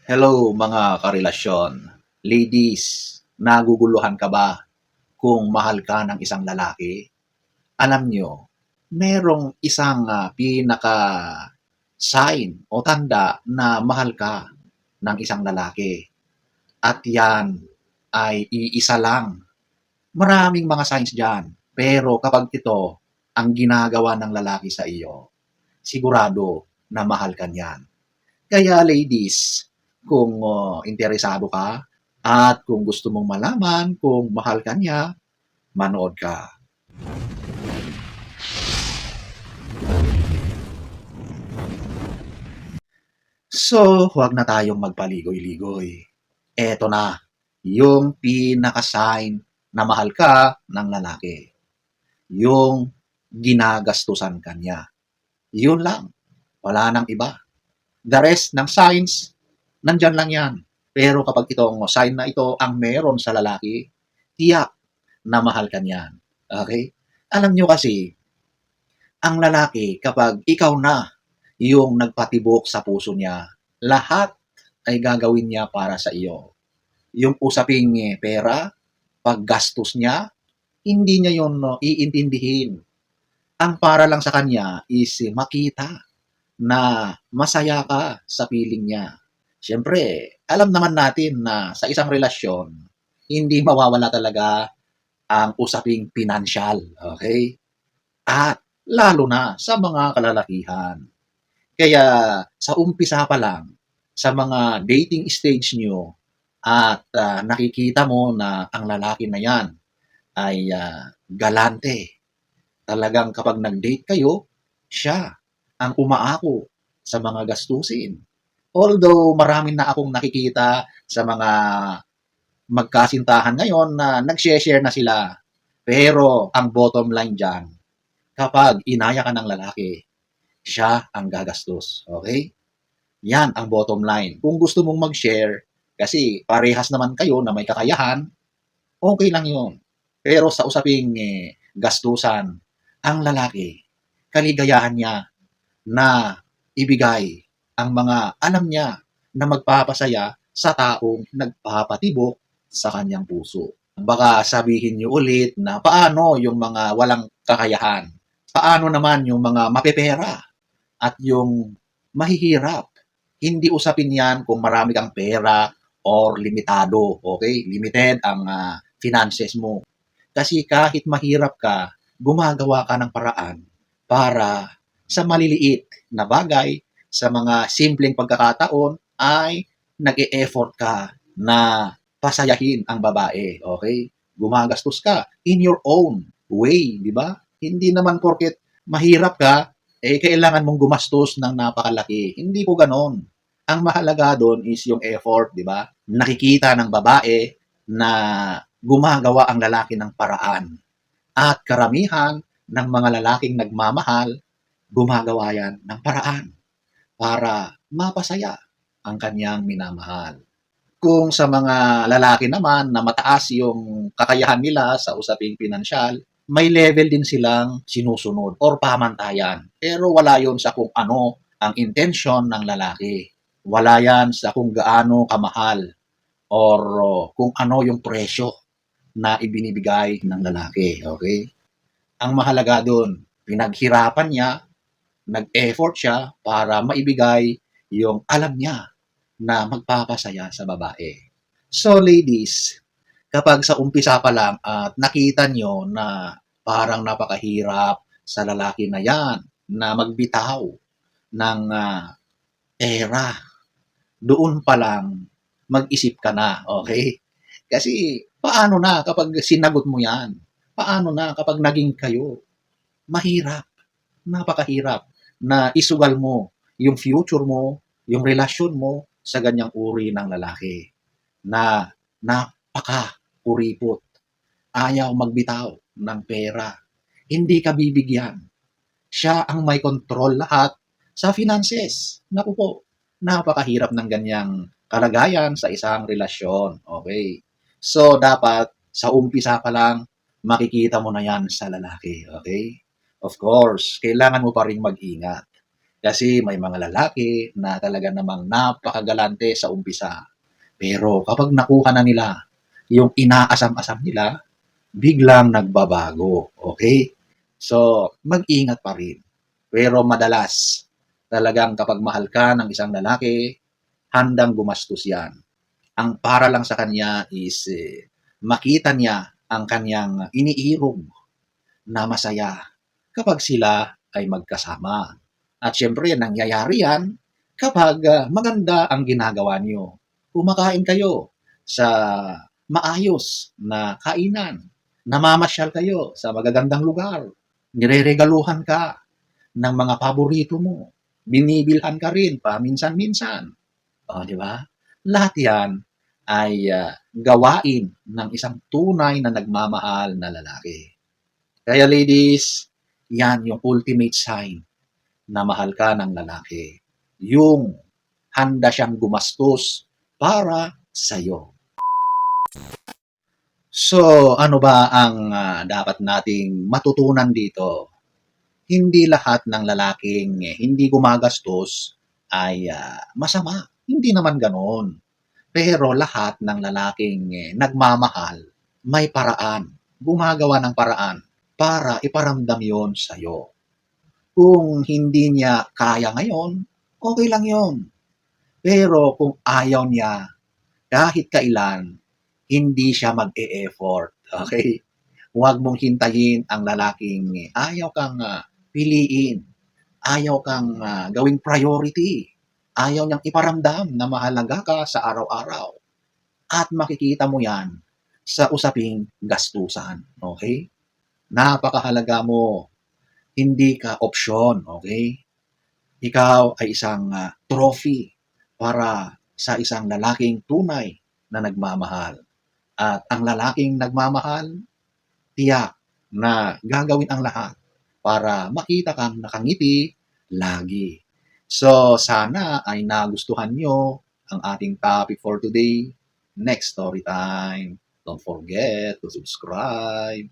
Hello mga karelasyon. Ladies, naguguluhan ka ba kung mahal ka ng isang lalaki? Alam nyo, merong isang pinaka-sign o tanda na mahal ka ng isang lalaki. At yan ay iisa lang. Maraming mga signs dyan. Pero kapag ito ang ginagawa ng lalaki sa iyo, sigurado na mahal ka niyan. Kaya ladies, kung interesado ka at kung gusto mong malaman kung mahal ka niya, manood ka. So, huwag na tayong magpaligoy-ligoy. Eto na, yung pinaka-sign na mahal ka ng lalaki. Yung ginagastusan ka niya. Yun lang. Wala nang iba. The rest ng signs, nandyan lang yan. Pero kapag itong sign na ito ang meron sa lalaki, tiyak na mahal ka niyan. Okay? Alam nyo kasi, ang lalaki, kapag ikaw na yung nagpatibok sa puso niya, lahat ay gagawin niya para sa iyo. Yung usaping pera, paggastos niya, hindi niya yun iintindihin. Ang para lang sa kanya is makita na masaya ka sa piling niya. Siyempre, alam naman natin na sa isang relasyon, hindi mawawala talaga ang usaping pinansyal. Okay? At lalo na sa mga kalalakihan. Kaya sa umpisa pa lang, sa mga dating stage nyo, at nakikita mo na ang lalaki na yan ay galante. Talagang kapag nag-date kayo, siya ang umaako sa mga gastusin. Although marami na akong nakikita sa mga magkasintahan ngayon na nag-share na sila. Pero ang bottom line dyan, kapag inaya ka ng lalaki, siya ang gagastos. Okay? Yan ang bottom line. Kung gusto mong mag-share, kasi parehas naman kayo na may kakayahan, okay lang yun. Pero sa usaping gastusan, ang lalaki, kaligayahan niya na ibigay ang mga alam niya na magpapasaya sa taong nagpapatibok sa kanyang puso. Baka sabihin niyo ulit na paano yung mga walang kakayahan? Paano naman yung mga mapepera at yung mahihirap? Hindi usapin yan kung marami kang pera or limitado, okay? Limited ang finances mo. Kasi kahit mahirap ka, gumagawa ka ng paraan para sa maliliit na bagay, sa mga simpleng pagkakataon, ay nag-e-effort ka na pasayahin ang babae. Okay? Gumagastos ka in your own way, di ba? Hindi naman porket mahirap ka, kailangan mong gumastos ng napakalaki. Hindi po ganon. Ang mahalaga doon is yung effort, di ba? Nakikita ng babae na gumagawa ang lalaki ng paraan. At karamihan ng mga lalaking nagmamahal, gumagawa yan ng paraan para mapasaya ang kanyang minamahal. Kung sa mga lalaki naman na mataas yung kakayahan nila sa usaping pinansyal, may level din silang sinusunod or pamantayan. Pero wala yon sa kung ano ang intention ng lalaki. Wala yan sa kung gaano kamahal or kung ano yung presyo na ibinibigay ng lalaki. Okay? Ang mahalaga doon, pinaghirapan niya, nag-effort siya para maibigay yung alam niya na magpapasaya sa babae. So ladies, kapag sa umpisa pa lang at nakita nyo na parang napakahirap sa lalaki na yan na magbitaw ng pera, doon pa lang mag-isip ka na, okay? Kasi paano na kapag sinagot mo yan? Paano na kapag naging kayo? Mahirap, napakahirap na isugal mo yung future mo, yung relasyon mo sa ganyang uri ng lalaki na napaka-kuripot. Ayaw magbitaw ng pera. Hindi ka bibigyan. Siya ang may control lahat sa finances. Naku po, napakahirap ng ganyang kalagayan sa isang relasyon. Okay? So, dapat sa umpisa pa lang, makikita mo na yan sa lalaki. Okay? Of course, kailangan mo pa rin mag-ingat. Kasi may mga lalaki na talaga namang napakagalante sa umpisa. Pero kapag nakuha na nila yung inaasam-asam nila, biglang nagbabago. Okay? So, mag-ingat pa rin. Pero madalas, talagang kapag mahal ka ng isang lalaki, handang gumastos yan. Ang para lang sa kanya is makita niya ang kanyang iniirog na masaya kapag sila ay magkasama. At syempre, nangyayari yan kapag maganda ang ginagawa niyo. Kumakain kayo sa maayos na kainan, namamasyal kayo sa magagandang lugar, nireregaluhan ka ng mga paborito mo, binibilhan ka rin paminsan-minsan. O, di ba? Lahat yan ay gawain ng isang tunay na nagmamahal na lalaki. Kaya ladies, yan yung ultimate sign na mahal ka ng lalaki. Yung handa siyang gumastos para sa'yo. So, ano ba ang dapat nating matutunan dito? Hindi lahat ng lalaking hindi gumagastos ay masama. Hindi naman ganoon. Pero lahat ng lalaking nagmamahal, may paraan. Gumagawa ng paraan para iparamdam yon sa'yo. Kung hindi niya kaya ngayon, okay lang yon. Pero kung ayaw niya, kahit kailan, hindi siya mag-e-effort. Okay? Huwag mong hintayin ang lalaking ayaw kang piliin. Ayaw kang gawing priority. Ayaw niyang iparamdam na mahalaga ka sa araw-araw. At makikita mo yan sa usaping gastusan. Okay? Napakahalaga mo. Hindi ka opsyon. Okay? Ikaw ay isang trophy para sa isang lalaking tunay na nagmamahal. At ang lalaking nagmamahal, tiyak na gagawin ang lahat para makita kang nakangiti lagi. So, sana ay nagustuhan nyo ang ating topic for today. Next story time. Don't forget to subscribe.